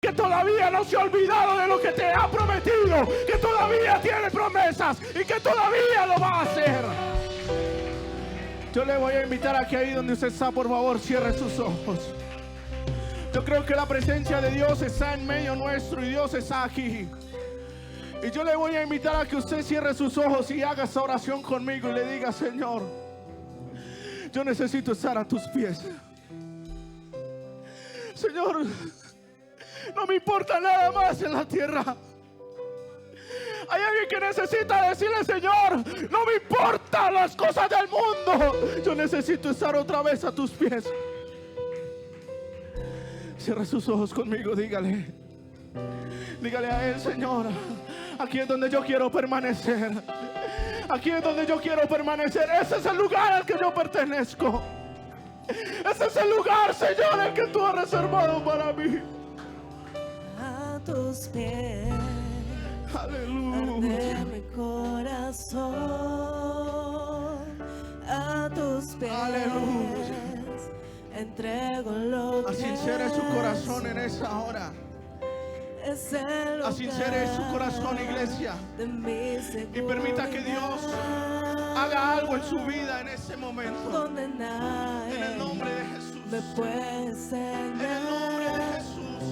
que todavía no se ha olvidado de lo que te ha prometido, que todavía tiene promesas y que todavía lo va a hacer. Yo le voy a invitar a que ahí donde usted está, por favor, cierre sus ojos. Yo creo que la presencia de Dios está en medio nuestro y Dios está aquí. Y yo le voy a invitar a que usted cierre sus ojos y haga esa oración conmigo y le diga: Señor, yo necesito estar a tus pies. Señor, no me importa nada más en la tierra. Hay alguien que necesita decirle: Señor, no me importan las cosas del mundo, yo necesito estar otra vez a tus pies. Cierre sus ojos conmigo, dígale a Él: Señor, aquí es donde yo quiero permanecer. Aquí es donde yo quiero permanecer. Ese es el lugar al que yo pertenezco. Ese es el lugar, Señor, el que tú has reservado para mí. A tus pies, Aleluya. arde mi corazón. A tus pies, Aleluya. entrego lo que Asincere su corazón en esa hora. es el lugar Asincere su corazón, iglesia. de mi Y permita que Dios haga algo en su vida en ese momento. donde nadie En el nombre de Jesús. me puede En enseñar. el nombre de Jesús.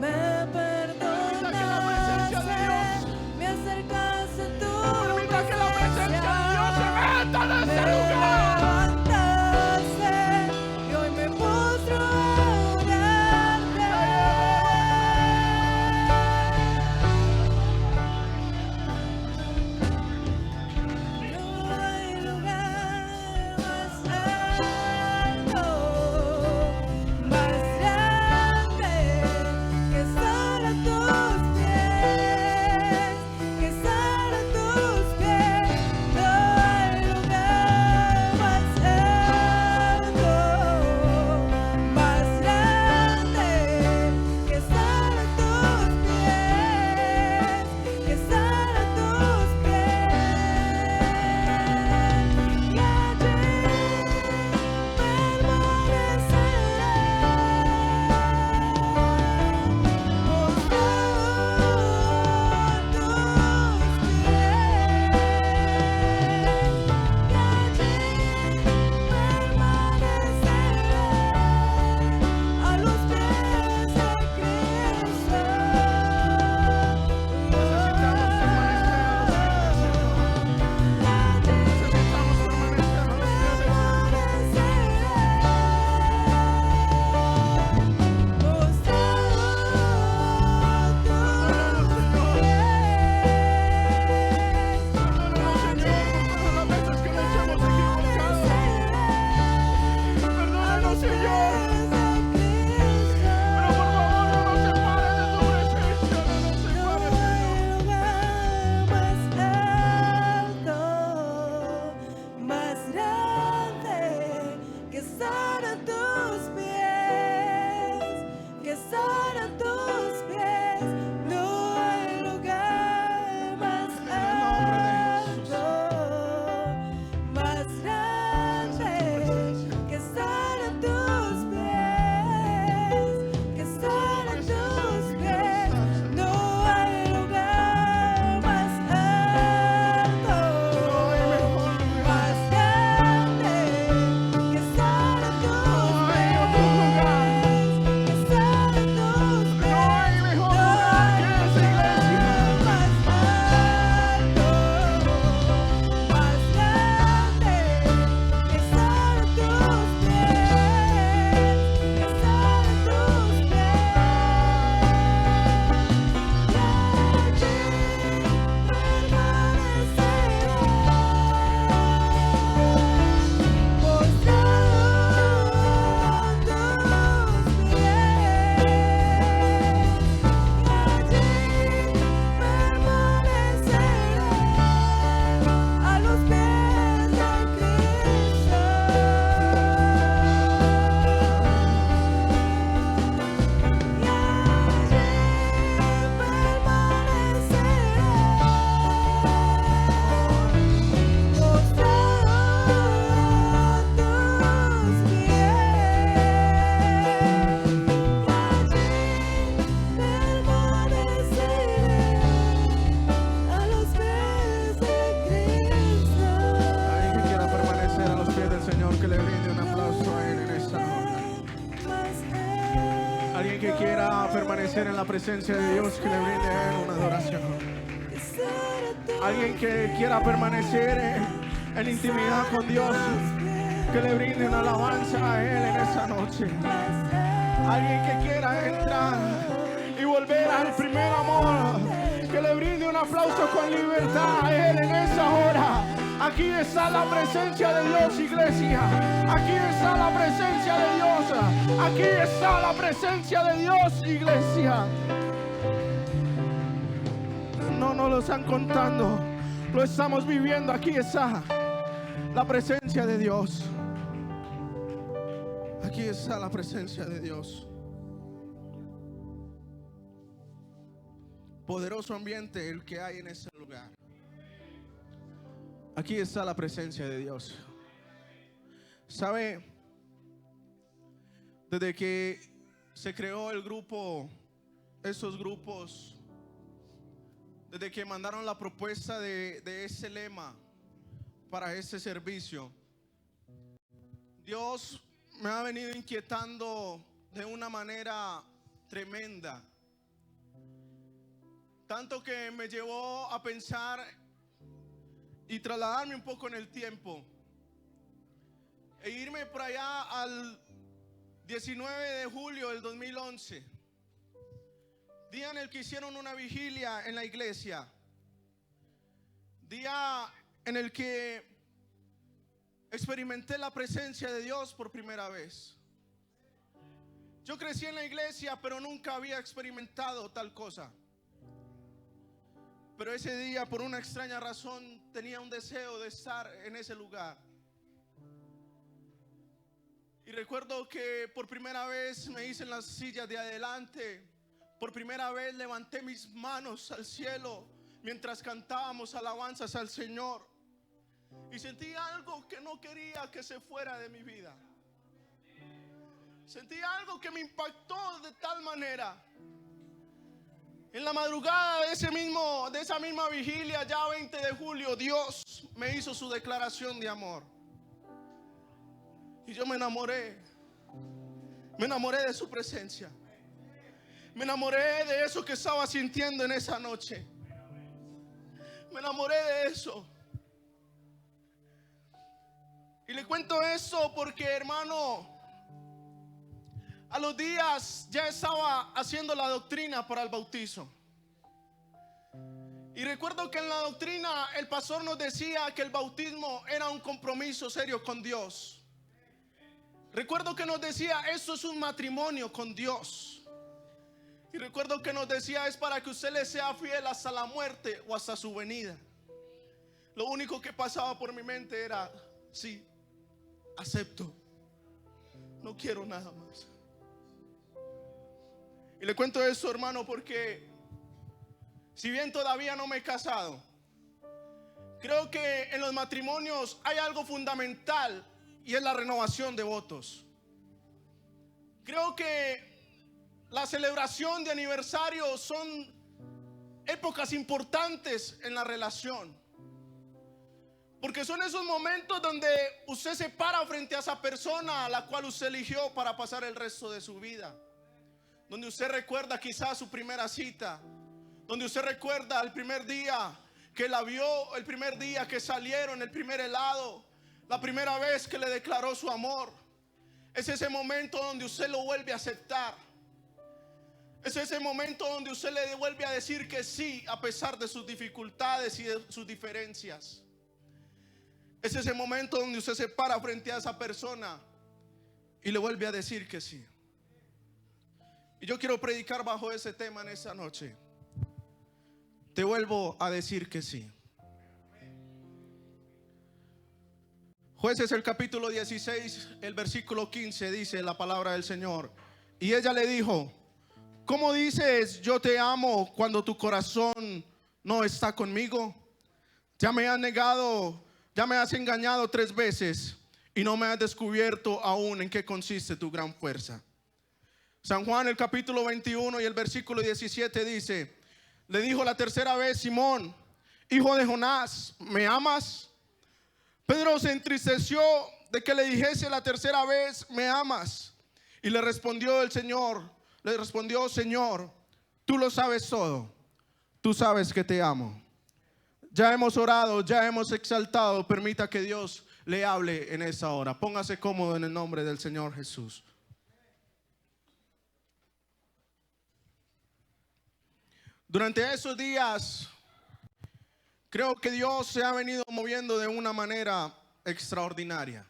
Me Permita que la presencia de perdonaste, Dios, me acercaste a tu permita que la presencia de Dios se meta en me ese lugar. levantaste y hoy me postro a orarte. No hay lugar más alto, más grande. quiera permanecer en la presencia de Dios, que le brinde a Él una adoración. Alguien que quiera permanecer en intimidad con Dios, que le brinde una alabanza a Él en esa noche. Alguien que quiera entrar y volver al primer amor, que le brinde un aplauso con libertad a Él en esa hora. Aquí está la presencia de Dios, iglesia. Aquí está la presencia de Dios. Aquí está la presencia de Dios, iglesia. No nos lo están contando, lo estamos viviendo. Aquí está la presencia de Dios. Aquí está la presencia de Dios. Poderoso ambiente el que hay en ese lugar. Aquí está la presencia de Dios. ¿Sabe? Desde que se creó el grupo, esos grupos, desde que mandaron la propuesta de ese lema para ese servicio, Dios me ha venido inquietando de una manera tremenda. Tanto que me llevó a pensar y trasladarme un poco en el tiempo e irme por allá al 19 de julio del 2011, día en el que hicieron una vigilia en la iglesia, día en el que experimenté la presencia de Dios por primera vez. Yo crecí en la iglesia, pero nunca había experimentado tal cosa. Pero ese día, por una extraña razón, tenía un deseo de estar en ese lugar. Y recuerdo que por primera vez me hice en las sillas de adelante. Por primera vez levanté mis manos al cielo mientras cantábamos alabanzas al Señor. Y sentí algo que no quería que se fuera de mi vida. Sentí algo que me impactó de tal manera. En la madrugada de esa misma vigilia, ya 20 de julio, Dios me hizo su declaración de amor. Y yo me enamoré de su presencia. Me enamoré de eso que estaba sintiendo en esa noche. Me enamoré de eso. Y le cuento eso porque, hermano, a los días ya estaba haciendo la doctrina para el bautizo. Y recuerdo que en la doctrina el pastor nos decía que el bautismo era un compromiso serio con Dios. Recuerdo que nos decía, esto es un matrimonio con Dios. Y recuerdo que nos decía, es para que usted le sea fiel hasta la muerte o hasta su venida. Lo único que pasaba por mi mente era, sí, acepto, no quiero nada más. Y le cuento eso, hermano, porque si bien todavía no me he casado, creo que en los matrimonios hay algo fundamental y es la renovación de votos. Creo que la celebración de aniversario son épocas importantes en la relación, porque son esos momentos donde usted se para frente a esa persona a la cual usted eligió para pasar el resto de su vida. Donde usted recuerda quizás su primera cita, donde usted recuerda el primer día que la vio, el primer día que salieron, el primer helado, la primera vez que le declaró su amor. Es ese momento donde usted lo vuelve a aceptar. Es ese momento donde usted le vuelve a decir que sí, a pesar de sus dificultades y de sus diferencias. Es ese momento donde usted se para frente a esa persona y le vuelve a decir que sí. Y yo quiero predicar bajo ese tema en esa noche. Te vuelvo a decir que sí. Jueces, el capítulo 16, el versículo 15, dice la palabra del Señor. Y ella le dijo, ¿cómo dices yo te amo cuando tu corazón no está conmigo? Ya me has negado, ya me has engañado 3 veces y no me has descubierto aún en qué consiste tu gran fuerza. San Juan, el capítulo 21 y el versículo 17 dice, le dijo la tercera vez, Simón, hijo de Jonás, ¿me amas? Pedro se entristeció de que le dijese la tercera vez, ¿me amas? Y le respondió el Señor, le respondió: Señor, tú lo sabes todo. Tú sabes que te amo. Ya hemos orado, ya hemos exaltado. Permita que Dios le hable en esa hora. Póngase cómodo en el nombre del Señor Jesús. Durante esos días, creo que Dios se ha venido moviendo de una manera extraordinaria.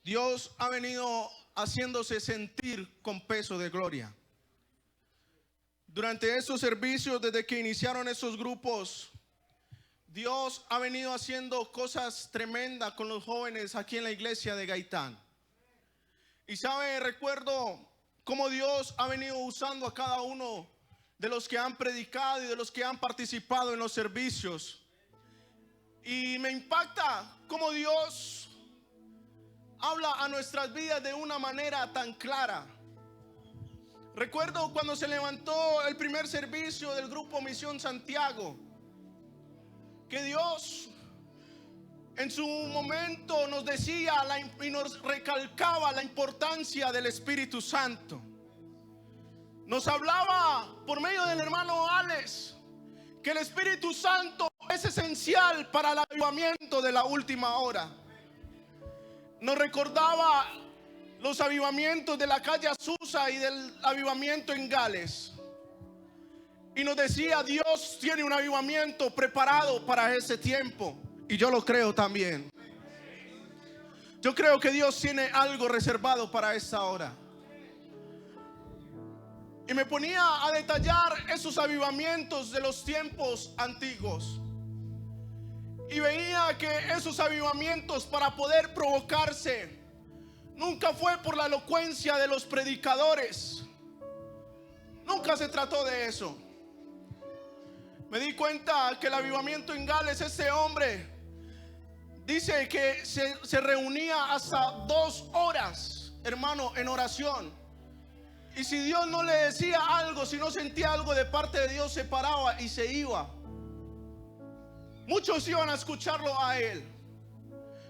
Dios ha venido haciéndose sentir con peso de gloria. Durante esos servicios, desde que iniciaron esos grupos, Dios ha venido haciendo cosas tremendas con los jóvenes aquí en la iglesia de Gaitán. Y sabe, recuerdo cómo Dios ha venido usando a cada uno de los que han predicado y de los que han participado en los servicios. Y me impacta cómo Dios habla a nuestras vidas de una manera tan clara. Recuerdo cuando se levantó el primer servicio del grupo Misión Santiago, que Dios en su momento nos decía y nos recalcaba la importancia del Espíritu Santo. Nos hablaba por medio del hermano Alex que el Espíritu Santo es esencial para el avivamiento de la última hora. Nos recordaba los avivamientos de la calle Azusa y del avivamiento en Gales. Y nos decía: Dios tiene un avivamiento preparado para ese tiempo. Y yo lo creo también. Yo creo que Dios tiene algo reservado para esa hora. Y me ponía a detallar esos avivamientos de los tiempos antiguos. Y veía que esos avivamientos, para poder provocarse, nunca fue por la elocuencia de los predicadores. Nunca se trató de eso. Me di cuenta que el avivamiento en Gales, ese hombre dice que se reunía hasta 2 horas, hermano, en oración. Y si Dios no le decía algo, si no sentía algo de parte de Dios, se paraba y se iba. Muchos iban a escucharlo a él.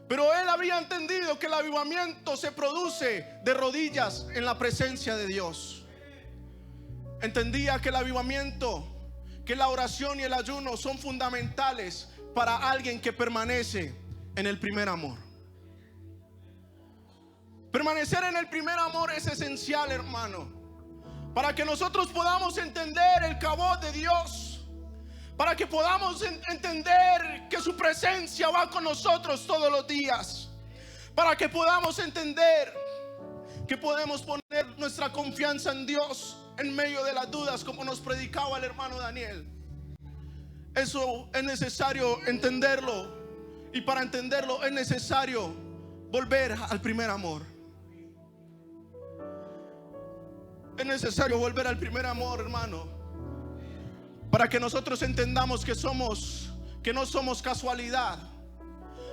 Pero él había entendido que el avivamiento se produce de rodillas en la presencia de Dios. Entendía que el avivamiento, que la oración y el ayuno son fundamentales para alguien que permanece en el primer amor. Permanecer en el primer amor es esencial, hermano, para que nosotros podamos entender el cabot de Dios, para que podamos entender que su presencia va con nosotros todos los días, para que podamos entender que podemos poner nuestra confianza en Dios en medio de las dudas, como nos predicaba el hermano Daniel. Eso es necesario entenderlo, y para entenderlo es necesario volver al primer amor. Es necesario volver al primer amor, hermano, para que nosotros entendamos que no somos casualidad,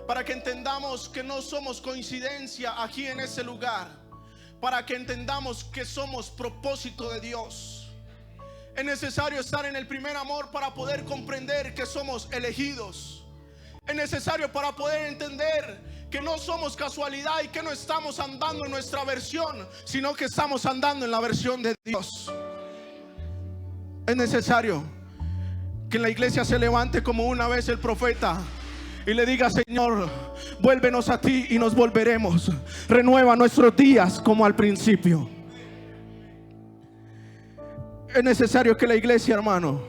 para que entendamos que no somos coincidencia aquí en ese lugar, para que entendamos que somos propósito de Dios. Es necesario estar en el primer amor para poder comprender que somos elegidos. Es necesario para poder entender que no somos casualidad y que no estamos andando en nuestra versión, sino que estamos andando en la versión de Dios. Es necesario que en la iglesia se levante como una vez el profeta y le diga: Señor, vuélvenos a ti y nos volveremos. Renueva nuestros días como al principio. Es necesario que la iglesia, hermano,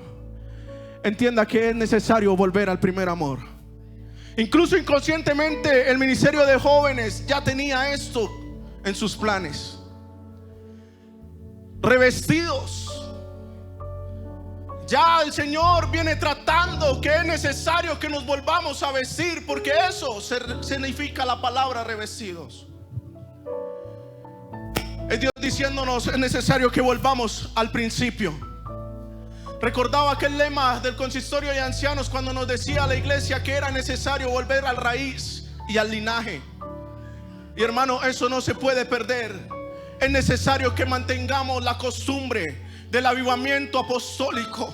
entienda que es necesario volver al primer amor. Incluso inconscientemente el ministerio de jóvenes ya tenía esto en sus planes. Revestidos. Ya el Señor viene tratando que es necesario que nos volvamos a vestir, porque eso significa la palabra revestidos. Es Dios diciéndonos: es necesario que volvamos al principio. Recordaba aquel lema del consistorio de ancianos cuando nos decía a la iglesia que era necesario volver al raíz y al linaje. Y hermano, eso no se puede perder. Es necesario que mantengamos la costumbre del avivamiento apostólico,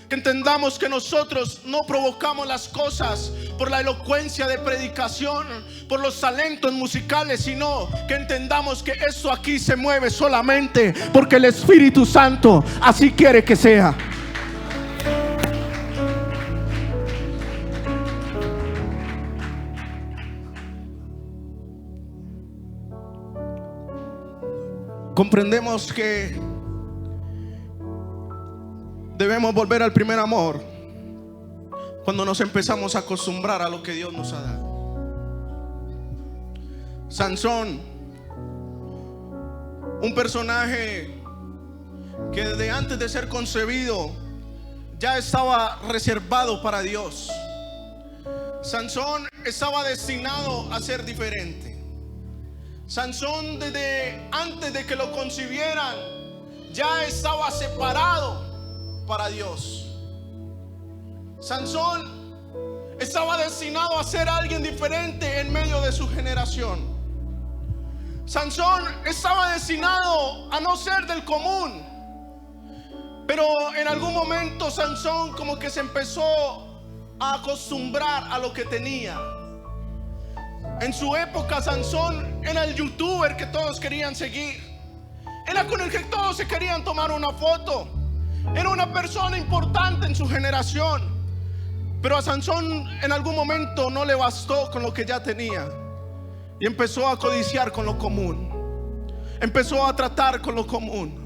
que entendamos que nosotros no provocamos las cosas por la elocuencia de predicación, por los talentos musicales, sino que entendamos que esto aquí se mueve solamente porque el Espíritu Santo así quiere que sea. Comprendemos que debemos volver al primer amor cuando nos empezamos a acostumbrar a lo que Dios nos ha dado. Sansón, un personaje que desde antes de ser concebido ya estaba reservado para Dios. Sansón estaba destinado a ser diferente. Sansón, desde antes de que lo concibieran, ya estaba separado para Dios. Sansón estaba destinado a ser alguien diferente en medio de su generación. Sansón estaba destinado a no ser del común. Pero en algún momento Sansón como que se empezó a acostumbrar a lo que tenía. En su época Sansón era el youtuber que todos querían seguir. Era con el que todos se querían tomar una foto. Era una persona importante en su generación. Pero a Sansón en algún momento no le bastó con lo que ya tenía. Y empezó a codiciar con lo común. Empezó a tratar con lo común.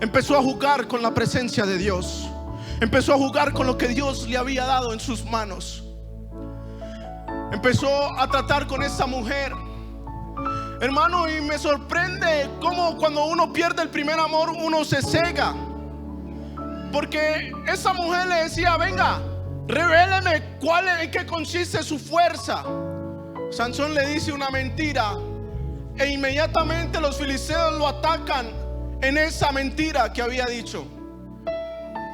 Empezó a jugar con la presencia de Dios. Empezó a jugar con lo que Dios le había dado en sus manos. Empezó a tratar con esta mujer, hermano, y me sorprende cómo cuando uno pierde el primer amor uno se cega. Porque esa mujer le decía: venga, revéleme en qué consiste su fuerza. Sansón le dice una mentira e inmediatamente los filisteos lo atacan en esa mentira que había dicho.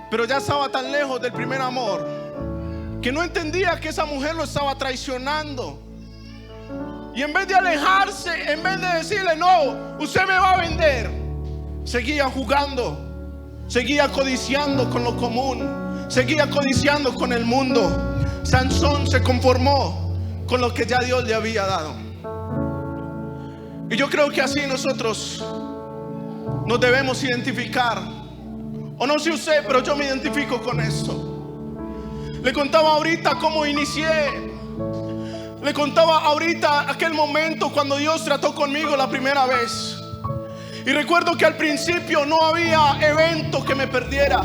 Pero ya estaba tan lejos del primer amor que no entendía que esa mujer lo estaba traicionando. Y en vez de alejarse, en vez de decirle: no, usted me va a vender, seguía jugando, seguía codiciando con lo común, seguía codiciando con el mundo. Sansón se conformó con lo que ya Dios le había dado. Y yo creo que así nosotros nos debemos identificar. O no sé usted, pero yo me identifico con esto. Le contaba ahorita cómo inicié. Le contaba ahorita aquel momento cuando Dios trató conmigo la primera vez. Y recuerdo que al principio no había evento que me perdiera.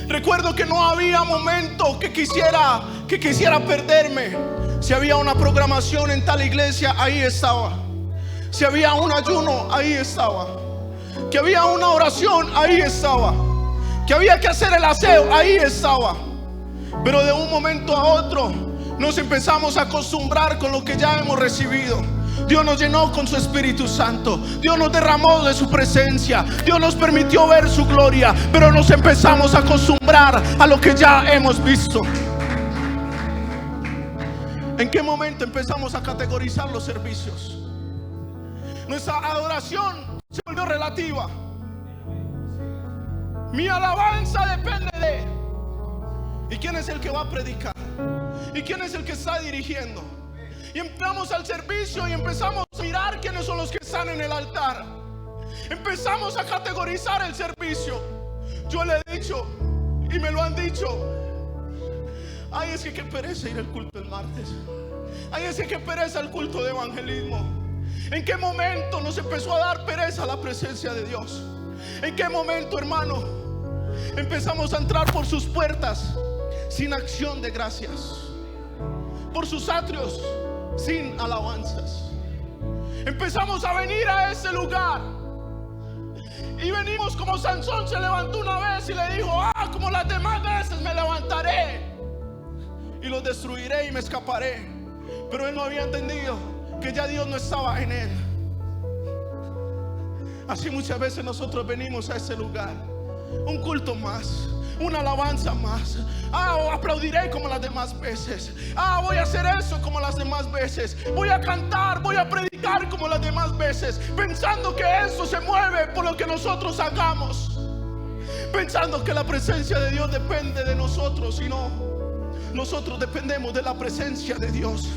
Recuerdo que no había momento que quisiera perderme. Si había una programación en tal iglesia, ahí estaba. Si había un ayuno, ahí estaba. Que había una oración, ahí estaba. Que había que hacer el aseo, ahí estaba. Pero de un momento a otro nos empezamos a acostumbrar con lo que ya hemos recibido. Dios nos llenó con su Espíritu Santo. Dios nos derramó de su presencia. Dios nos permitió ver su gloria. Pero nos empezamos a acostumbrar a lo que ya hemos visto. ¿En qué momento empezamos a categorizar los servicios? Nuestra adoración se volvió relativa. Mi alabanza depende de: ¿y quién es el que va a predicar? ¿Y quién es el que está dirigiendo? Y entramos al servicio y empezamos a mirar quiénes son los que están en el altar. Empezamos a categorizar el servicio. Yo le he dicho y me lo han dicho: ay, es que qué pereza ir al culto el martes. Ay, es que qué pereza el culto de evangelismo. ¿En qué momento nos empezó a dar pereza la presencia de Dios? ¿En qué momento, hermano, empezamos a entrar por sus puertas sin acción de gracias, por sus atrios sin alabanzas? Empezamos a venir a ese lugar y venimos como Sansón se levantó una vez y le dijo: como las demás veces me levantaré y los destruiré y me escaparé. Pero él no había entendido que ya Dios no estaba en él. Así muchas veces nosotros venimos a ese lugar, un culto más, una alabanza más. Aplaudiré como las demás veces. Voy a hacer eso como las demás veces. Voy a cantar, voy a predicar como las demás veces, pensando que eso se mueve por lo que nosotros hagamos, pensando que la presencia de Dios depende de nosotros. Y no Nosotros dependemos de la presencia de Dios.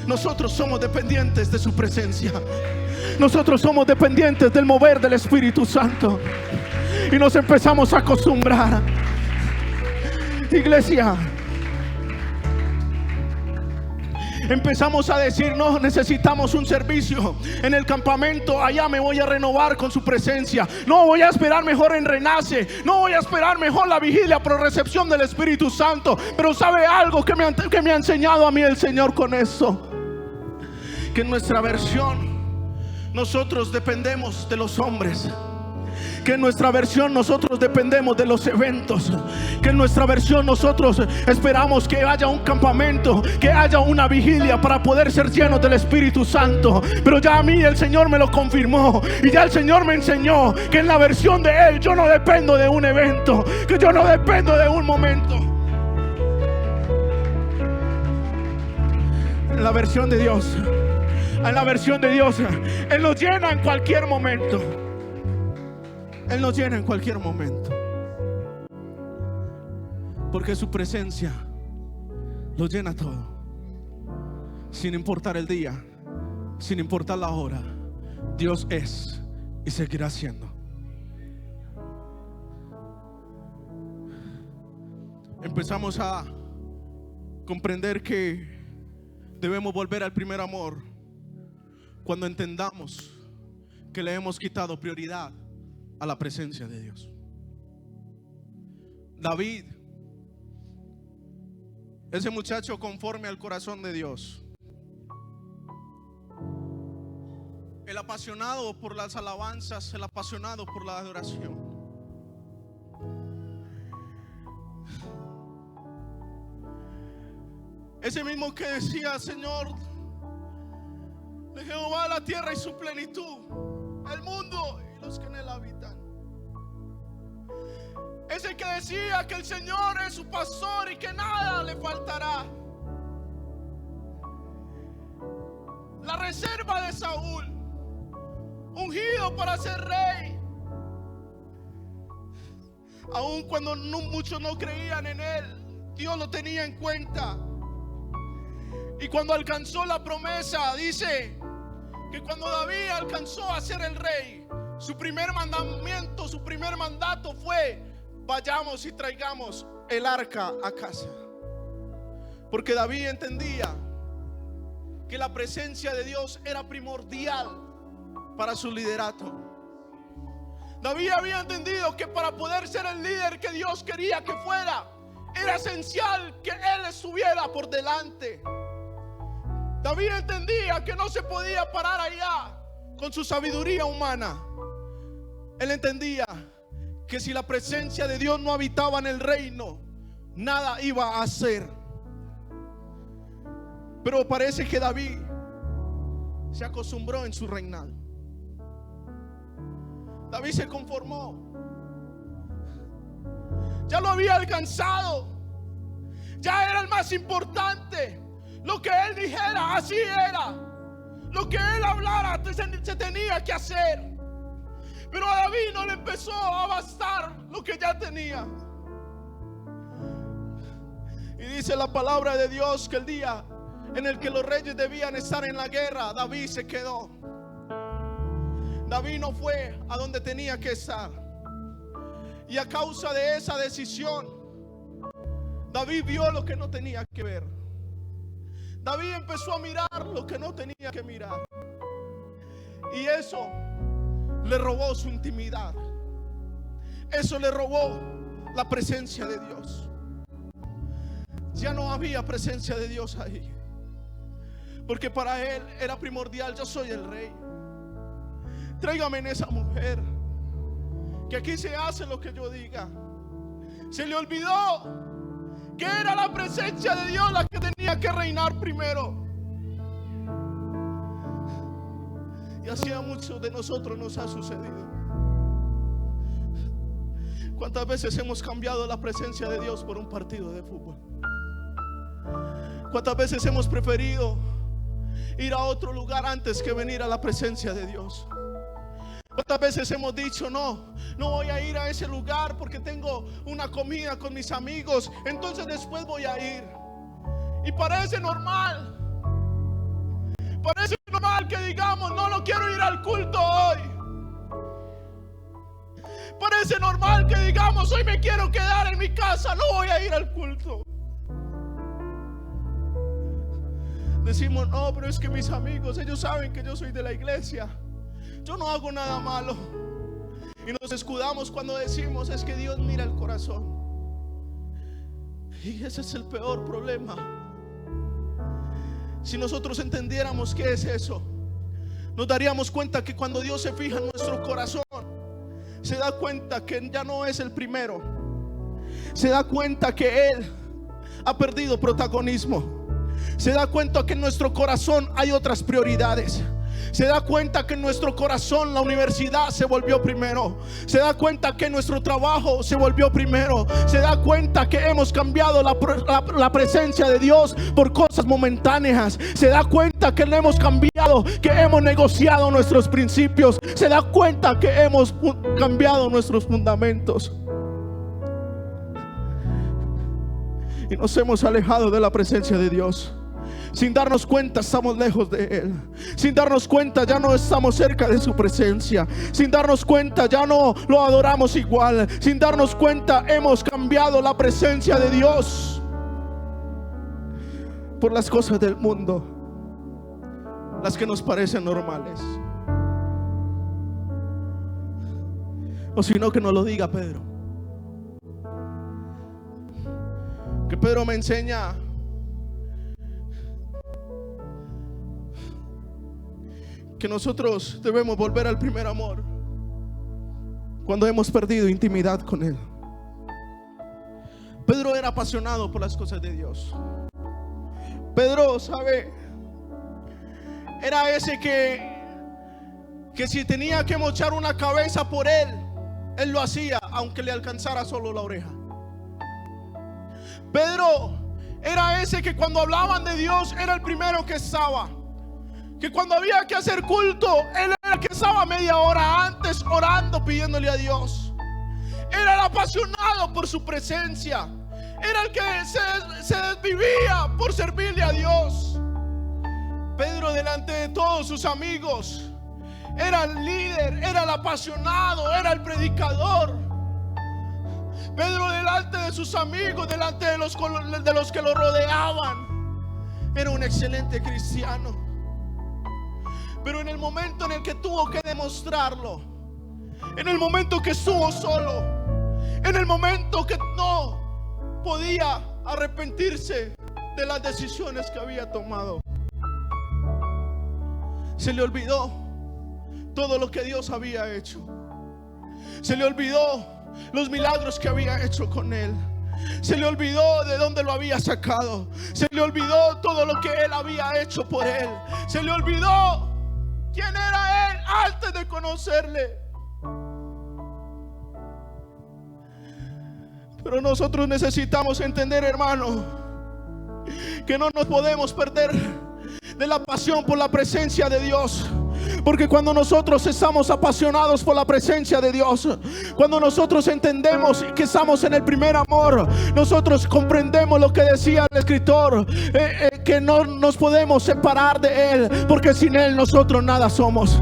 Nosotros somos dependientes de su presencia. Nosotros somos dependientes del mover del Espíritu Santo. Y nos empezamos a acostumbrar. Iglesia, empezamos a decir: no, necesitamos un servicio en el campamento, allá me voy a renovar con su presencia. No, voy a esperar mejor en Renace. No, voy a esperar mejor la vigilia por recepción del Espíritu Santo. Pero ¿sabe algo que me ha enseñado a mí el Señor con eso? Que en nuestra versión nosotros dependemos de los hombres. Que en nuestra versión nosotros dependemos de los eventos. Que en nuestra versión nosotros esperamos que haya un campamento, que haya una vigilia para poder ser llenos del Espíritu Santo. Pero ya a mí el Señor me lo confirmó. Y ya el Señor me enseñó que en la versión de Él yo no dependo de un evento, que yo no dependo de un momento. En la versión de Dios, en la versión de Dios, Él nos llena en cualquier momento. Él nos llena en cualquier momento. Porque su presencia lo llena todo. Sin importar el día, sin importar la hora, Dios es y seguirá siendo. Empezamos a comprender que debemos volver al primer amor cuando entendamos que le hemos quitado prioridad a la presencia de Dios. David, ese muchacho conforme al corazón de Dios, el apasionado por las alabanzas, el apasionado por la adoración. Ese mismo que decía: Señor, de Jehová la tierra y su plenitud, el mundo y los que en él habitan. Ese que decía que el Señor es su pastor y que nada le faltará. La reserva de Saúl, ungido para ser rey. Aun cuando muchos no creían en él, Dios lo tenía en cuenta. Y cuando alcanzó la promesa, dice que cuando David alcanzó a ser el rey, su primer mandamiento, su primer mandato fue: vayamos y traigamos el arca a casa. Porque David entendía que la presencia de Dios era primordial para su liderato. David había entendido que para poder ser el líder que Dios quería que fuera, era esencial que él estuviera por delante. David entendía que no se podía parar allá con su sabiduría humana. Él entendía que si la presencia de Dios no habitaba en el reino, nada iba a hacer. Pero parece que David se acostumbró en su reinado. David se conformó. Ya lo había alcanzado. Ya era el más importante. Lo que él dijera, así era. Lo que él hablara, se tenía que hacer. Pero a David no le empezó a bastar lo que ya tenía. Y dice la palabra de Dios que el día en el que los reyes debían estar en la guerra, David se quedó. David no fue a donde tenía que estar. Y a causa de esa decisión, David vio lo que no tenía que ver. David empezó a mirar lo que no tenía que mirar. Y eso le robó su intimidad. Eso le robó la presencia de Dios. Ya no había presencia de Dios ahí. Porque para él era primordial: yo soy el rey. Tráigame en esa mujer, que aquí se hace lo que yo diga. Se le olvidó que era la presencia de Dios la que tenía que reinar primero. Y así a muchos de nosotros nos ha sucedido. ¿Cuántas veces hemos cambiado la presencia de Dios por un partido de fútbol? ¿Cuántas veces hemos preferido ir a otro lugar antes que venir a la presencia de Dios? ¿Cuántas veces hemos dicho: no, no voy a ir a ese lugar porque tengo una comida con mis amigos, entonces después voy a ir. Y parece normal que digamos, no quiero ir al culto hoy. Parece normal que digamos, hoy me quiero quedar en mi casa, no voy a ir al culto. Decimos, no, pero es que mis amigos, ellos saben que yo soy de la iglesia, yo no hago nada malo. Y nos escudamos cuando decimos, es que Dios mira el corazón. Y ese es el peor problema. Si nosotros entendiéramos qué es eso, nos daríamos cuenta que cuando Dios se fija en nuestro corazón, se da cuenta que ya no es el primero. Se da cuenta que Él ha perdido protagonismo. Se da cuenta que en nuestro corazón hay otras prioridades. Se da cuenta que en nuestro corazón la universidad se volvió primero. Se da cuenta que nuestro trabajo se volvió primero. Se da cuenta que hemos cambiado la presencia de Dios por cosas momentáneas. Se da cuenta que le hemos cambiado, que hemos negociado nuestros principios. Se da cuenta que hemos cambiado nuestros fundamentos. Y nos hemos alejado de la presencia de Dios. Sin darnos cuenta estamos lejos de Él. Sin darnos cuenta ya no estamos cerca de su presencia. Sin darnos cuenta ya no lo adoramos igual. Sin darnos cuenta hemos cambiado la presencia de Dios por las cosas del mundo, las que nos parecen normales. O si no, que nos lo diga Pedro. Que Pedro me enseña que nosotros debemos volver al primer amor cuando hemos perdido intimidad con Él. Pedro era apasionado por las cosas de Dios. Pedro, ¿sabe? Era ese que si tenía que mochar una cabeza por él lo hacía, aunque le alcanzara solo la oreja. Pedro era ese que cuando hablaban de Dios era el primero que estaba. Que cuando había que hacer culto, él era el que estaba media hora antes orando, pidiéndole a Dios. Era el apasionado por su presencia. Era el que se desvivía por servirle a Dios. Pedro, delante de todos sus amigos, era el líder, era el apasionado, era el predicador. Pedro, delante de sus amigos, delante de los que lo rodeaban, era un excelente cristiano. Pero en el momento en el que tuvo que demostrarlo, en el momento que estuvo solo, en el momento que no podía arrepentirse de las decisiones que había tomado, se le olvidó todo lo que Dios había hecho. Se le olvidó los milagros que había hecho con él. Se le olvidó de dónde lo había sacado. Se le olvidó todo lo que él había hecho por él. Se le olvidó quién era él antes de conocerle. Pero nosotros necesitamos entender, hermano, que no nos podemos perder de la pasión por la presencia de Dios. Porque cuando nosotros estamos apasionados por la presencia de Dios, cuando nosotros entendemos que estamos en el primer amor, nosotros comprendemos lo que decía el escritor, que no nos podemos separar de Él, porque sin Él nosotros nada somos.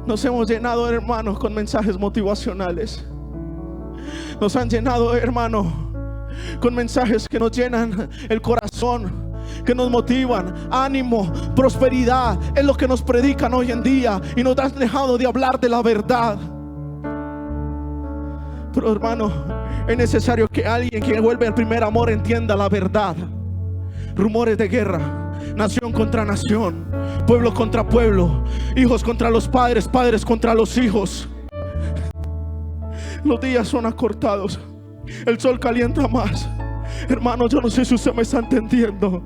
Nos hemos llenado, hermanos, con mensajes motivacionales. Nos han llenado, hermano, con mensajes que nos llenan el corazón, que nos motivan, ánimo, prosperidad. Es lo que nos predican hoy en día y nos han dejado de hablar de la verdad. Pero, hermano, es necesario que alguien que vuelve al primer amor entienda la verdad. Rumores de guerra, nación contra nación, pueblo contra pueblo, hijos contra los padres, padres contra los hijos. Los días son acortados, el sol calienta más, Hermano, yo no sé si usted me está entendiendo,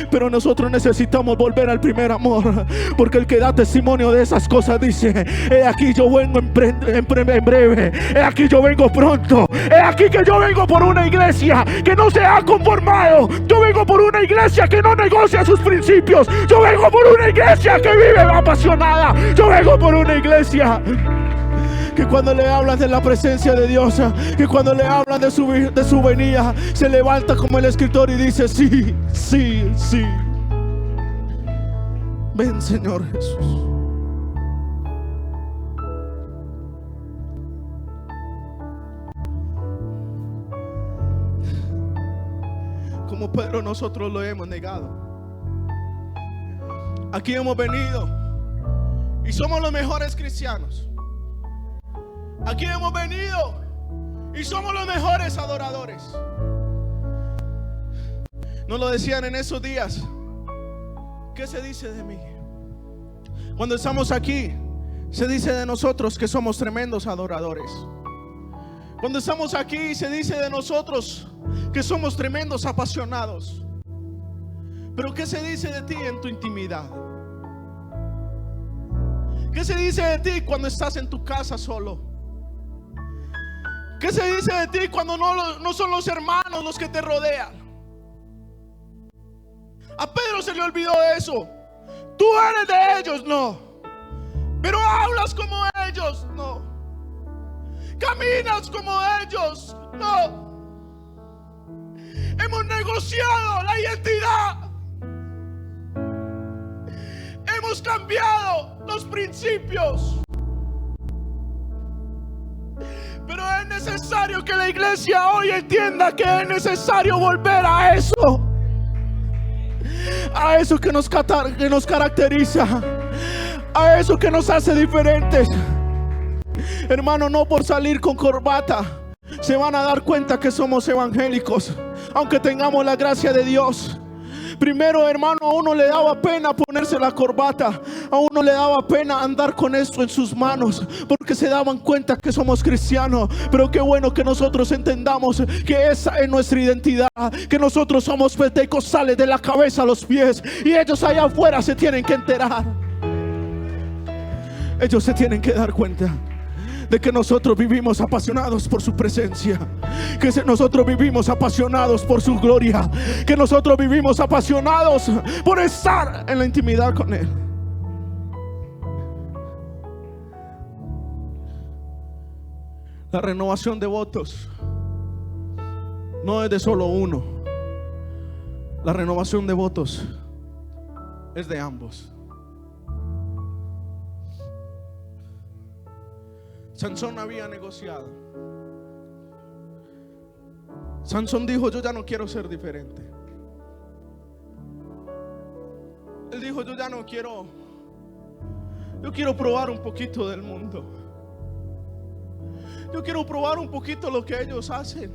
pero nosotros necesitamos volver al primer amor, porque el que da testimonio de esas cosas dice: he aquí yo vengo en breve, he aquí yo vengo pronto, he aquí que yo vengo por una iglesia que no se ha conformado, yo vengo por una iglesia que no negocia sus principios, yo vengo por una iglesia que vive apasionada, yo vengo por una iglesia que cuando le hablan de la presencia de Dios, que cuando le hablan de su venida, se levanta como el escritor y dice: sí, sí, sí. Ven, Señor Jesús. Como Pedro, nosotros lo hemos negado. Aquí hemos venido y somos los mejores cristianos. Aquí hemos venido y somos los mejores adoradores. Nos lo decían en esos días: ¿qué se dice de mí? Cuando estamos aquí, se dice de nosotros que somos tremendos adoradores. Cuando estamos aquí, se dice de nosotros que somos tremendos apasionados. Pero ¿qué se dice de ti en tu intimidad? ¿Qué se dice de ti cuando estás en tu casa solo? ¿Qué se dice de ti cuando no son los hermanos los que te rodean? A Pedro se le olvidó eso. Tú eres de ellos, no. Pero hablas como ellos, no. Caminas como ellos, no. Hemos negociado la identidad. Hemos cambiado los principios. Pero es necesario que la iglesia hoy entienda que es necesario volver a eso. A eso que nos caracteriza. A eso que nos hace diferentes. Hermano, no por salir con corbata se van a dar cuenta que somos evangélicos, aunque tengamos la gracia de Dios. Primero, hermano, a uno le daba pena ponerse la corbata, a uno le daba pena andar con eso en sus manos, porque se daban cuenta que somos cristianos. Pero qué bueno que nosotros entendamos que esa es nuestra identidad, que nosotros somos pentecostales de la cabeza a los pies, y ellos allá afuera se tienen que enterar. Ellos se tienen que dar cuenta de que nosotros vivimos apasionados por su presencia, que nosotros vivimos apasionados por su gloria, que nosotros vivimos apasionados por estar en la intimidad con Él. La renovación de votos no es de solo uno. La renovación de votos es de ambos. Sansón había negociado. Sansón dijo: yo ya no quiero ser diferente. Él dijo: yo ya no quiero. Yo quiero probar un poquito del mundo. Yo quiero probar un poquito lo que ellos hacen.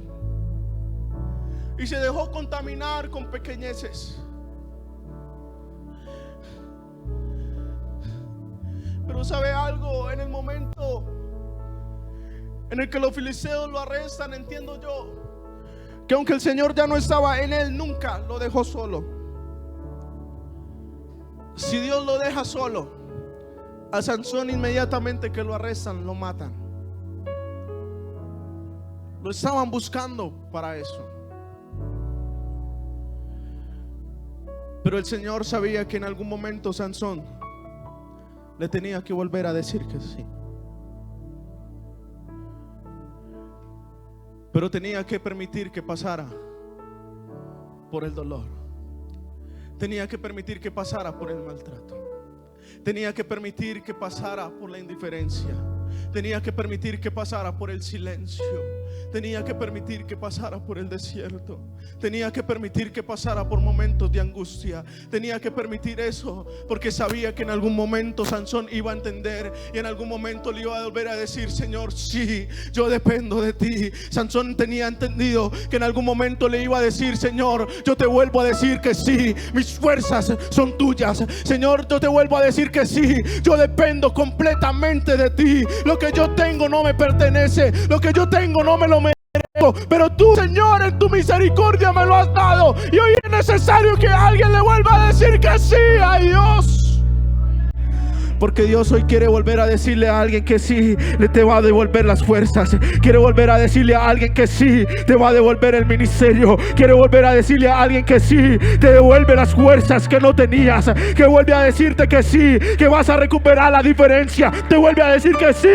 Y se dejó contaminar con pequeñeces. Pero ¿sabe algo? En el momento en el que los filisteos lo arrestan, entiendo yo que aunque el Señor ya no estaba en él, nunca lo dejó solo. Si Dios lo deja solo, a Sansón inmediatamente que lo arrestan, lo matan. Lo estaban buscando para eso. Pero el Señor sabía que en algún momento Sansón le tenía que volver a decir que sí. Pero tenía que permitir que pasara por el dolor. Tenía que permitir que pasara por el maltrato. Tenía que permitir que pasara por la indiferencia. Tenía que permitir que pasara por el silencio. Tenía que permitir que pasara por el desierto. Tenía que permitir que pasara por momentos de angustia. Tenía que permitir eso porque sabía que en algún momento Sansón iba a entender, y en algún momento le iba a volver a decir: Señor, sí, yo dependo de ti. Sansón tenía entendido que en algún momento le iba a decir: Señor, yo te vuelvo a decir que sí, mis fuerzas son tuyas. Señor, yo te vuelvo a decir que sí, yo dependo completamente de ti. Lo que yo tengo no me pertenece, lo que yo tengo no me lo merezco, tengo, pero tú, Señor, en tu misericordia me lo has dado. Y hoy es necesario que alguien le vuelva a decir que sí a Dios. Porque Dios hoy quiere volver a decirle a alguien que sí, le te va a devolver las fuerzas. Quiere volver a decirle a alguien que sí, te va a devolver el ministerio. Quiere volver a decirle a alguien que sí, te devuelve las fuerzas que no tenías. Que vuelve a decirte que sí, que vas a recuperar la diferencia. Te vuelve a decir que sí,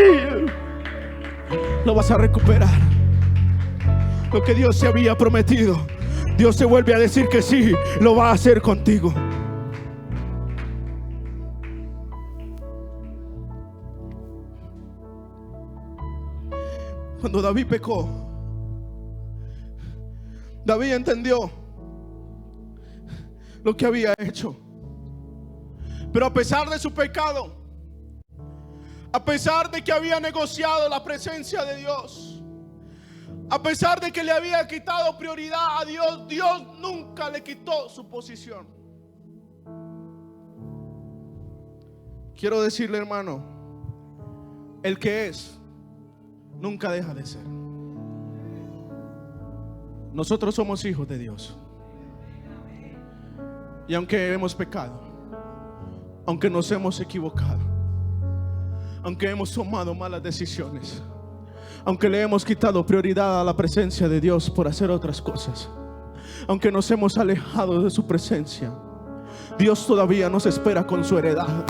lo vas a recuperar. Lo que Dios se había prometido, Dios se vuelve a decir que sí, lo va a hacer contigo. Cuando David pecó, David entendió lo que había hecho. Pero a pesar de su pecado, a pesar de que había negociado la presencia de Dios, a pesar de que le había quitado prioridad a Dios, Dios nunca le quitó su posición. Quiero decirle, hermano, el que es nunca deja de ser. Nosotros somos hijos de Dios. Y aunque hemos pecado, aunque nos hemos equivocado, aunque hemos tomado malas decisiones, aunque le hemos quitado prioridad a la presencia de Dios por hacer otras cosas, aunque nos hemos alejado de su presencia, Dios todavía nos espera con su heredad.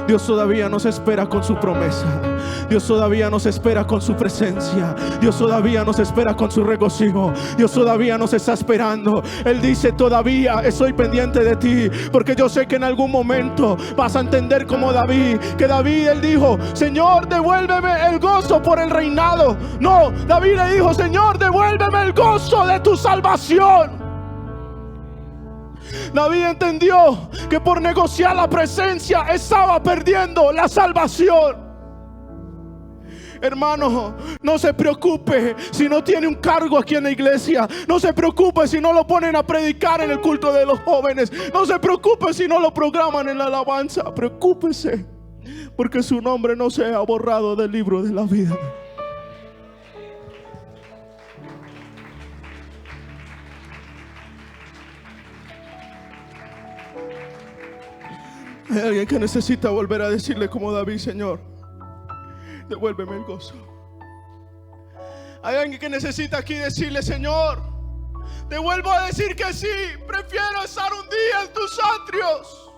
Dios todavía nos espera con su promesa. Dios todavía nos espera con su presencia. Dios todavía nos espera con su regocijo. Dios todavía nos está esperando. Él dice: todavía estoy pendiente de ti, porque yo sé que en algún momento vas a entender como David. Que David, él dijo: Señor, devuélveme el gozo por el reinado. No, David le dijo: Señor, devuélveme el gozo de tu salvación. David entendió que por negociar la presencia estaba perdiendo la salvación. Hermano, no se preocupe si no tiene un cargo aquí en la iglesia. No se preocupe si no lo ponen a predicar en el culto de los jóvenes. No se preocupe si no lo programan en la alabanza. Preocúpese porque su nombre no sea borrado del libro de la vida. Hay alguien que necesita volver a decirle como David: Señor, devuélveme el gozo. Hay alguien que necesita aquí decirle: Señor, te vuelvo a decir que sí, prefiero estar un día en tus atrios.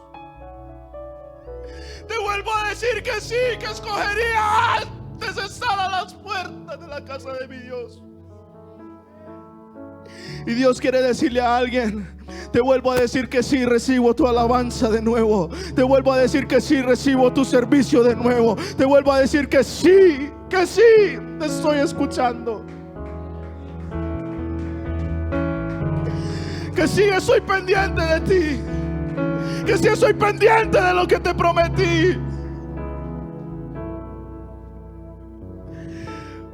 Te vuelvo a decir que sí, que escogería antes estar a las puertas de la casa de mi Dios. Y Dios quiere decirle a alguien: te vuelvo a decir que sí, recibo tu alabanza de nuevo. Te vuelvo a decir que sí, recibo tu servicio de nuevo. Te vuelvo a decir que sí, te estoy escuchando. Que sí, estoy pendiente de ti. Que sí, estoy pendiente de lo que te prometí.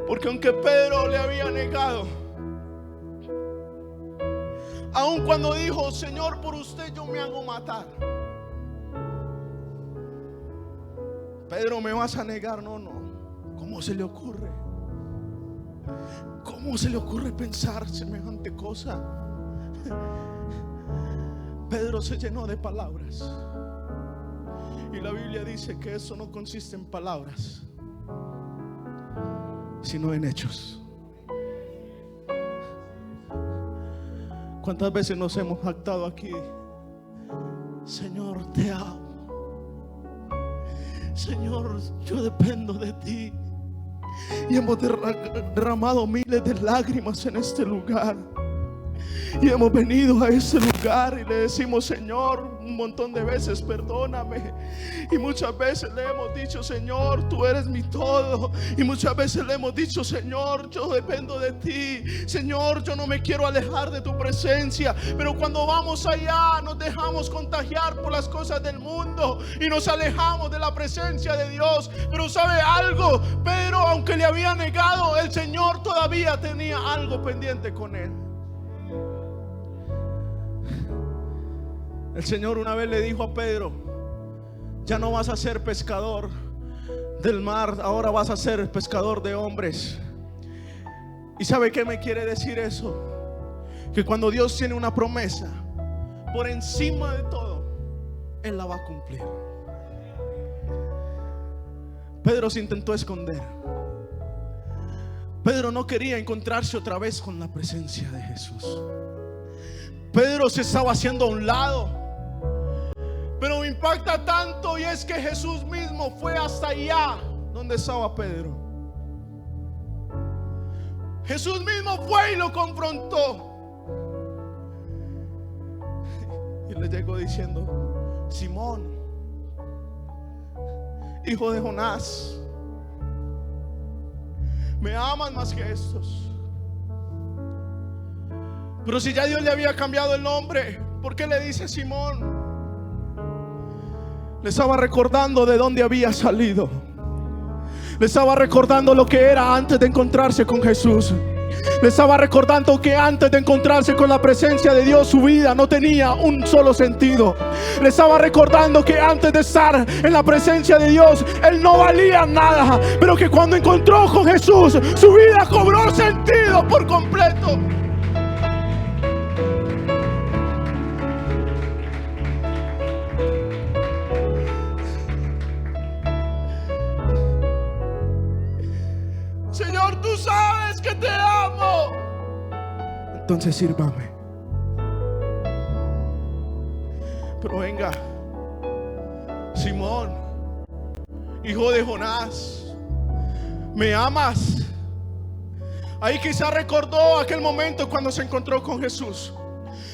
Porque aunque Pedro le había negado, aun cuando dijo: Señor, por usted yo me hago matar. Pedro, ¿me vas a negar? No. ¿Cómo se le ocurre? ¿Cómo se le ocurre pensar semejante cosa? Pedro se llenó de palabras. Y la Biblia dice que eso no consiste en palabras, sino en hechos. ¿Cuántas veces nos hemos jactado aquí? Señor, te amo. Señor, yo dependo de ti. Y hemos derramado miles de lágrimas en este lugar. Y hemos venido a ese lugar y le decimos: Señor, un montón de veces perdóname. Y muchas veces le hemos dicho: Señor, tú eres mi todo. Y muchas veces le hemos dicho: Señor, yo dependo de ti. Señor, yo no me quiero alejar de tu presencia. Pero cuando vamos allá nos dejamos contagiar por las cosas del mundo y nos alejamos de la presencia de Dios. Pero ¿sabe algo? Pero aunque le había negado, el Señor todavía tenía algo pendiente con él. El Señor una vez le dijo a Pedro: ya no vas a ser pescador del mar, ahora vas a ser pescador de hombres. ¿Y sabe qué me quiere decir eso? Que cuando Dios tiene una promesa, por encima de todo, Él la va a cumplir. Pedro se intentó esconder. Pedro no quería encontrarse otra vez con la presencia de Jesús. Pedro se estaba haciendo a un lado. Pero me impacta tanto, y es que Jesús mismo fue hasta allá donde estaba Pedro. Jesús mismo fue y lo confrontó. Y le llegó diciendo: Simón, hijo de Jonás, ¿me aman más que estos? Pero si ya Dios le había cambiado el nombre, ¿por qué le dice Simón? Le estaba recordando de dónde había salido. Le estaba recordando lo que era antes de encontrarse con Jesús. Le estaba recordando que antes de encontrarse con la presencia de Dios, su vida no tenía un solo sentido. Le estaba recordando que antes de estar en la presencia de Dios, él no valía nada, pero que cuando encontró con Jesús, su vida cobró sentido por completo. Señor, tú sabes que te amo. Entonces sírvame. Pero venga, Simón, hijo de Jonás, ¿me amas? Ahí quizá recordó aquel momento cuando se encontró con Jesús.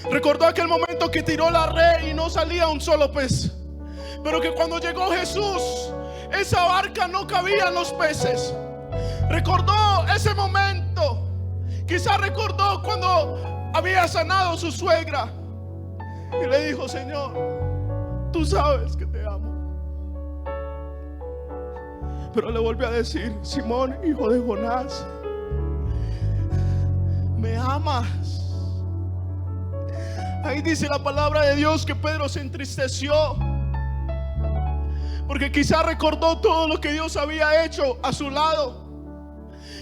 Recordó aquel momento que tiró la red y no salía un solo pez. Pero que cuando llegó Jesús, esa barca no cabían los peces. Recordó ese momento. Quizá recordó cuando había sanado a su suegra y le dijo: Señor, tú sabes que te amo. Pero le volvió a decir: Simón, hijo de Jonás, ¿me amas? Ahí dice la palabra de Dios que Pedro se entristeció, porque quizá recordó todo lo que Dios había hecho a su lado.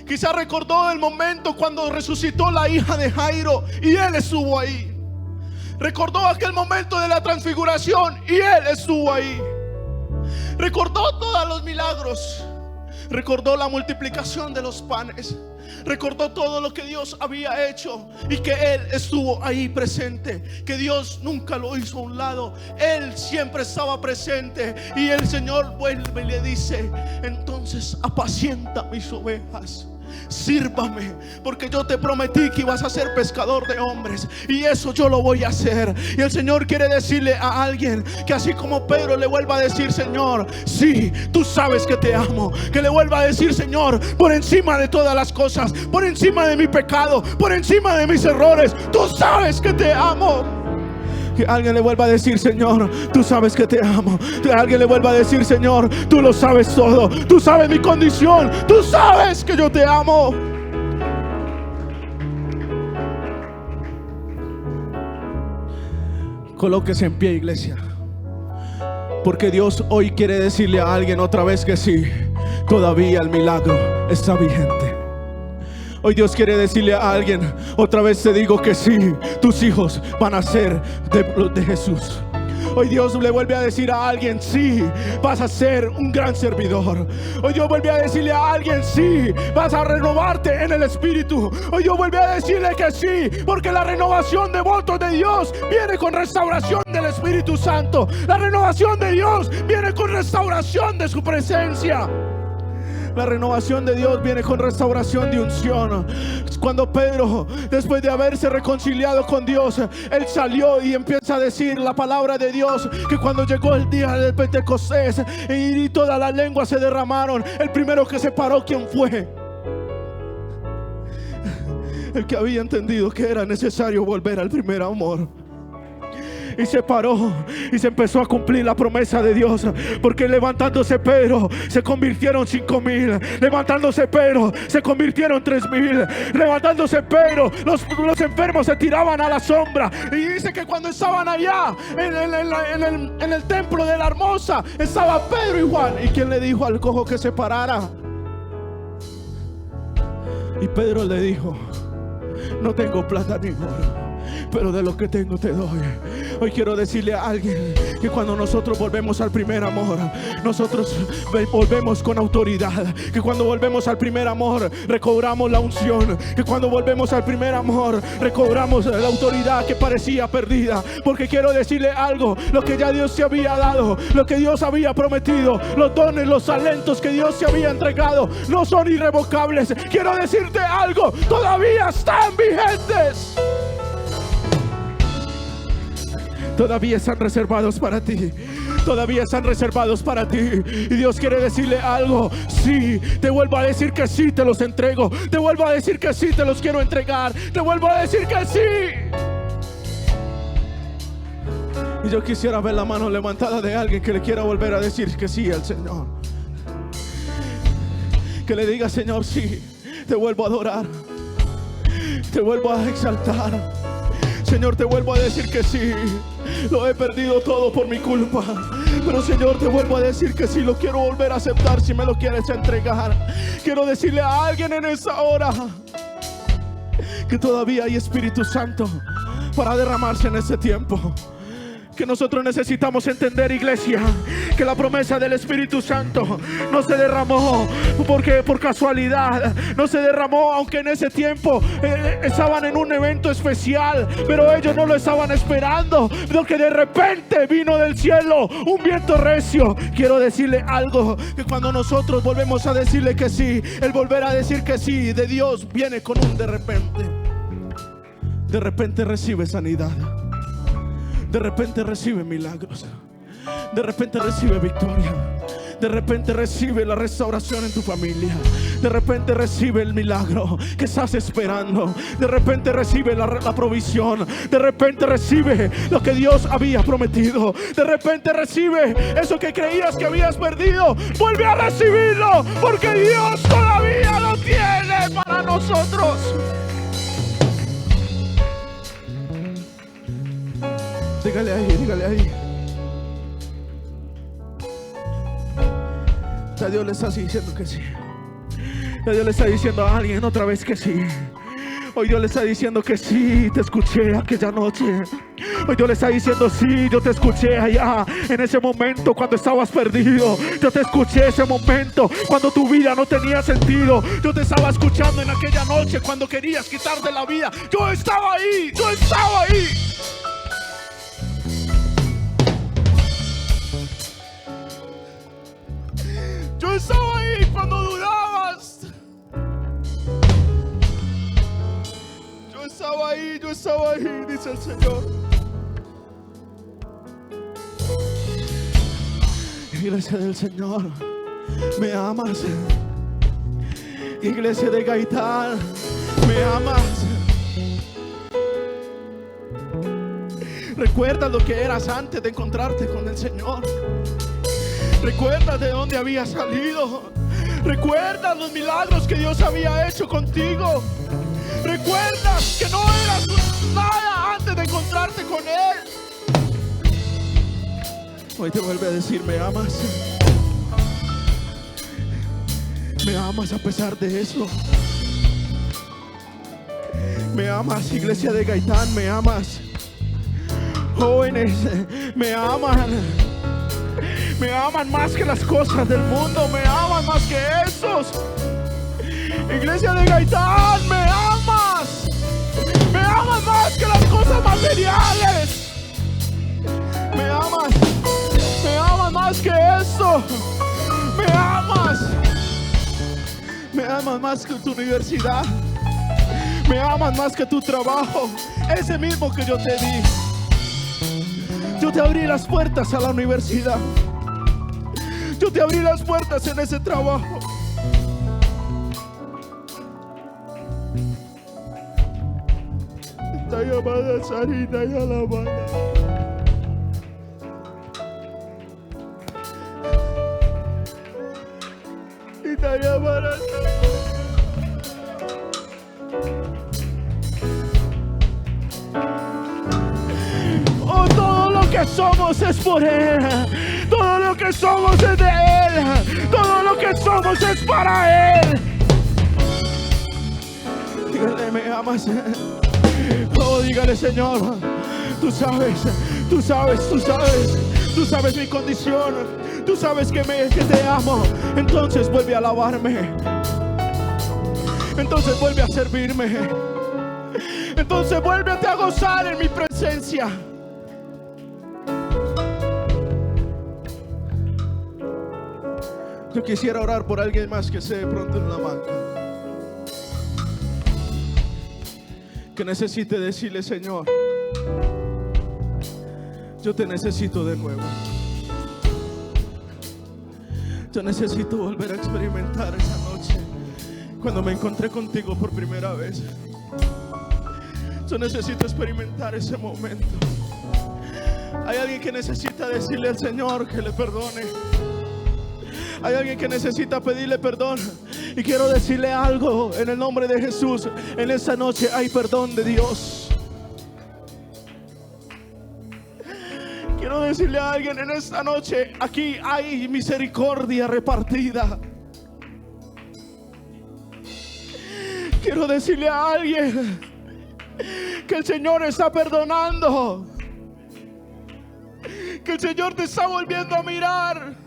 Quizá recordó el momento cuando resucitó la hija de Jairo y él estuvo ahí. Recordó aquel momento de la transfiguración y él estuvo ahí. Recordó todos los milagros. Recordó la multiplicación de los panes. Recordó todo lo que Dios había hecho y que Él estuvo ahí presente, que Dios nunca lo hizo a un lado. Él siempre estaba presente. Y el Señor vuelve y le dice: entonces apacienta mis ovejas, sírvame, porque yo te prometí que ibas a ser pescador de hombres, y eso yo lo voy a hacer. Y el Señor quiere decirle a alguien que así como Pedro le vuelva a decir: Señor, sí, tú sabes que te amo. Que le vuelva a decir: Señor, por encima de todas las cosas, por encima de mi pecado, por encima de mis errores, tú sabes que te amo. Que alguien le vuelva a decir: Señor, tú sabes que te amo. Que alguien le vuelva a decir: Señor, tú lo sabes todo. Tú sabes mi condición. Tú sabes que yo te amo. Colóquese en pie, iglesia, porque Dios hoy quiere decirle a alguien otra vez que sí, todavía el milagro está vigente. Hoy Dios quiere decirle a alguien: otra vez te digo que sí, tus hijos van a ser de Jesús. Hoy Dios le vuelve a decir a alguien: sí, vas a ser un gran servidor. Hoy Dios vuelve a decirle a alguien: sí, vas a renovarte en el Espíritu. Hoy Dios vuelve a decirle que sí, porque la renovación de votos de Dios viene con restauración del Espíritu Santo. La renovación de Dios viene con restauración de su presencia. La renovación de Dios viene con restauración de unción. Cuando Pedro, después de haberse reconciliado con Dios, él salió y empieza a decir la palabra de Dios, que cuando llegó el día del Pentecostés y todas las lenguas se derramaron, el primero que se paró, ¿quién fue? El que había entendido que era necesario volver al primer amor. Y se paró y se empezó a cumplir la promesa de Dios, porque levantándose Pedro se convirtieron 5,000. Levantándose Pedro se convirtieron 3,000. Levantándose Pedro, los enfermos se tiraban a la sombra. Y dice que cuando estaban allá en el templo de la Hermosa, estaba Pedro y Juan. ¿Y quién le dijo al cojo que se parara? Y Pedro le dijo: no tengo plata ni oro, pero de lo que tengo te doy. Hoy quiero decirle a alguien que cuando nosotros volvemos al primer amor, nosotros volvemos con autoridad. Que cuando volvemos al primer amor, recobramos la unción. Que cuando volvemos al primer amor, recobramos la autoridad que parecía perdida. Porque quiero decirle algo: lo que ya Dios te había dado, lo que Dios había prometido, los dones, los talentos que Dios te había entregado, no son irrevocables. Quiero decirte algo: todavía están vigentes. Todavía están reservados para ti. Todavía están reservados para ti. Y Dios quiere decirle algo: sí, te vuelvo a decir que sí, te los entrego. Te vuelvo a decir que sí, te los quiero entregar. Te vuelvo a decir que sí. Y yo quisiera ver la mano levantada de alguien que le quiera volver a decir que sí al Señor. Que le diga: Señor, sí, te vuelvo a adorar, te vuelvo a exaltar. Señor, te vuelvo a decir que sí. Lo he perdido todo por mi culpa, pero Señor, te vuelvo a decir que sí, lo quiero volver a aceptar si me lo quieres entregar. Quiero decirle a alguien en esta hora que todavía hay Espíritu Santo para derramarse en este tiempo. Que nosotros necesitamos entender, iglesia, que la promesa del Espíritu Santo no se derramó porque por casualidad, no se derramó aunque en ese tiempo estaban en un evento especial, pero ellos no lo estaban esperando, porque de repente vino del cielo un viento recio. Quiero decirle algo: que cuando nosotros volvemos a decirle que sí, el volver a decir que sí de Dios viene con un de repente. De repente recibe sanidad. De repente recibe milagros. De repente recibe victoria. De repente recibe la restauración en tu familia. De repente recibe el milagro que estás esperando. De repente recibe la provisión. De repente recibe lo que Dios había prometido. De repente recibe eso que creías que habías perdido. Vuelve a recibirlo, porque Dios todavía lo tiene para nosotros. Dígale ahí, dígale ahí. Ya Dios le está diciendo que sí. Ya Dios le está diciendo a alguien otra vez que sí. Hoy Dios le está diciendo que sí, te escuché aquella noche. Hoy Dios le está diciendo: sí, yo te escuché allá en ese momento cuando estabas perdido. Yo te escuché ese momento cuando tu vida no tenía sentido. Yo te estaba escuchando en aquella noche cuando querías quitarte la vida. Yo estaba ahí, yo estaba ahí. Yo estaba ahí cuando dudabas. Yo estaba ahí, dice el Señor. Iglesia del Señor, ¿me amas? Iglesia de Gaitán, ¿me amas? Recuerda lo que eras antes de encontrarte con el Señor. Recuerda de dónde habías salido. Recuerda los milagros que Dios había hecho contigo. Recuerda que no eras nada antes de encontrarte con Él. Hoy te vuelve a decir: ¿me amas? ¿Me amas a pesar de eso? ¿Me amas, iglesia de Gaitán? ¿Me amas? Jóvenes, ¿me aman? Me aman más que las cosas del mundo. Me aman más que esos. Iglesia de Gaitán, me amas. Me amas más que las cosas materiales. Me amas. Me amas más que eso. Me amas. Me amas más que tu universidad. Me amas más que tu trabajo. Ese mismo que yo te di. Yo te abrí las puertas a la universidad. Yo te abrí las puertas en ese trabajo. Esta llamada Sarina y Alabana. Esta llamada. Oh, todo lo que somos es por Él. Todo lo que somos es de Él. Todo lo que somos es para Él. Dígale, me amas. Oh, dígale, Señor, tú sabes mi condición, tú sabes que te amo. Entonces vuelve a alabarme, entonces vuelve a servirme, entonces vuélvete a gozar en mi presencia. Yo quisiera orar por alguien más que esté de pronto en la banca, que necesite decirle: Señor, yo te necesito de nuevo. Yo necesito volver a experimentar esa noche cuando me encontré contigo por primera vez. Yo necesito experimentar ese momento. Hay alguien que necesita decirle al Señor que le perdone. Hay alguien que necesita pedirle perdón. Y quiero decirle algo en el nombre de Jesús. En esta noche hay perdón de Dios. Quiero decirle a alguien en esta noche: aquí hay misericordia repartida. Quiero decirle a alguien que el Señor está perdonando, que el Señor te está volviendo a mirar.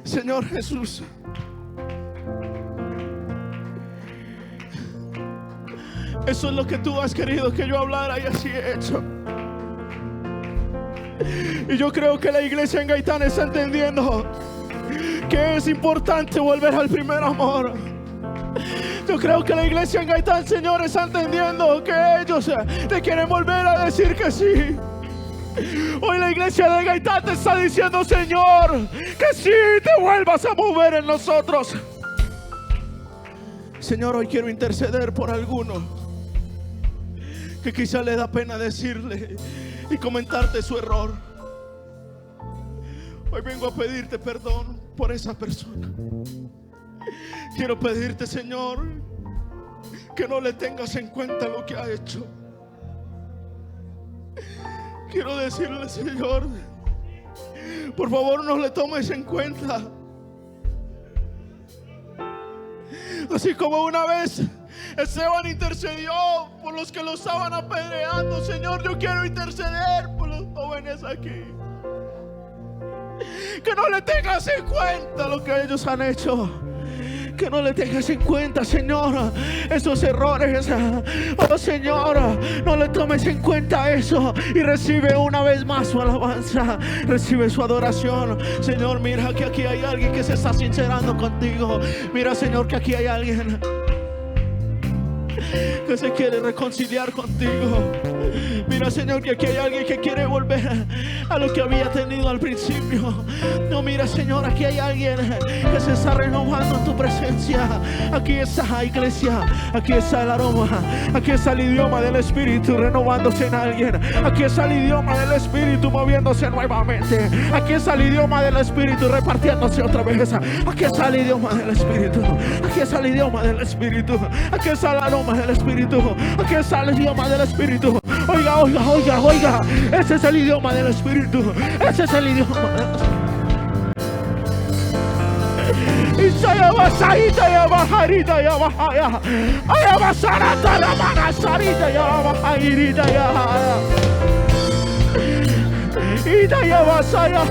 Señor Jesús, eso es lo que tú has querido que yo hablara, y así he hecho. Y yo creo que la iglesia en Gaitán está entendiendo que es importante volver al primer amor. Yo creo que la iglesia en Gaitán, Señor, está entendiendo que ellos te quieren volver a decir que sí. Hoy la iglesia de Gaitán te está diciendo: Señor, que sí te vuelvas a mover en nosotros. Señor, hoy quiero interceder por alguno que quizá le da pena decirle y comentarte su error. Hoy vengo a pedirte perdón por esa persona. Quiero pedirte, Señor, que no le tengas en cuenta lo que ha hecho. Quiero decirle: Señor, por favor, no le tomes en cuenta. Así como una vez Esteban intercedió por los que lo estaban apedreando, Señor, yo quiero interceder por los jóvenes aquí. Que no le tengas en cuenta lo que ellos han hecho. Que no le tengas en cuenta, Señor, esos errores. Oh, Señor, no le tomes en cuenta eso. Y recibe una vez más su alabanza. Recibe su adoración. Señor, mira que aquí hay alguien que se está sincerando contigo. Mira, Señor, que aquí hay alguien que se quiere reconciliar contigo. Mira, Señor, que aquí hay alguien que quiere volver a lo que había tenido al principio. No, mira, Señor, aquí hay alguien que se está renovando en tu presencia. Aquí está, iglesia. Aquí está el aroma. Aquí está el idioma del Espíritu renovándose en alguien. Aquí está el idioma del Espíritu moviéndose nuevamente. Aquí está el idioma del Espíritu repartiéndose otra vez. Aquí está el idioma del Espíritu. Aquí está el idioma del Espíritu. Aquí está el aroma del Espíritu. Aquí está el idioma del Espíritu. Oiga, oiga, oiga, oiga. Ese es el idioma del Espíritu. Ese es el idioma del Espíritu. Isaya basaita ya bajarita ya bahaya. Aya basarata la manasarita ya bajairita ya. Ita ya basaya.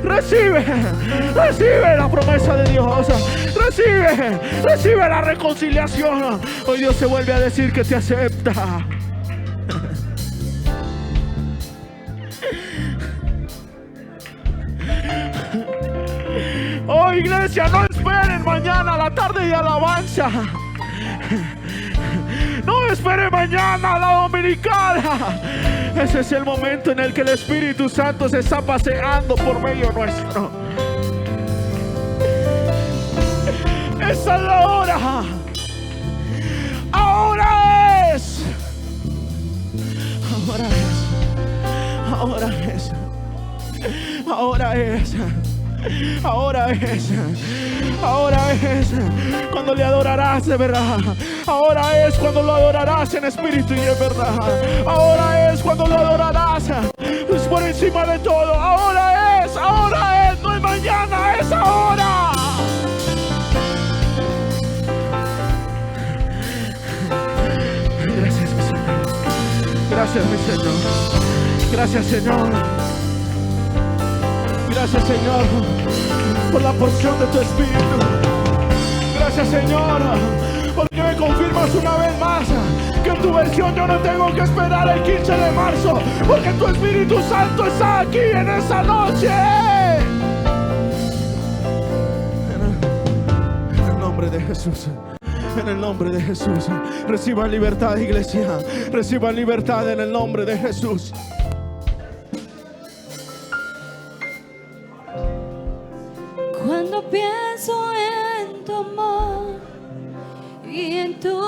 Recibe la promesa de Dios. Recibe la reconciliación. Hoy Dios se vuelve a decir que te acepta. Oh, iglesia, no esperen mañana a la tarde de alabanza. No esperen mañana a la dominical. Ese es el momento en el que el Espíritu Santo se está paseando por medio nuestro. Esa es la hora. Ahora es. Ahora es. Ahora es. Ahora es. Ahora es. Ahora es cuando le adorarás de verdad. Ahora es cuando lo adorarás en espíritu y en verdad. Ahora es cuando lo adorarás por encima de todo. Ahora es, no es mañana, es ahora. Gracias, mi Señor. Gracias, Señor. Gracias, Señor, por la porción de tu Espíritu. Gracias, Señor, porque me confirmas una vez más que en tu versión yo no tengo que esperar el 15 de marzo, porque tu Espíritu Santo está aquí en esa noche. En el nombre de Jesús. En el nombre de Jesús. Reciban libertad, iglesia. Reciban libertad en el nombre de Jesús. Cuando pienso en tu amor y en tu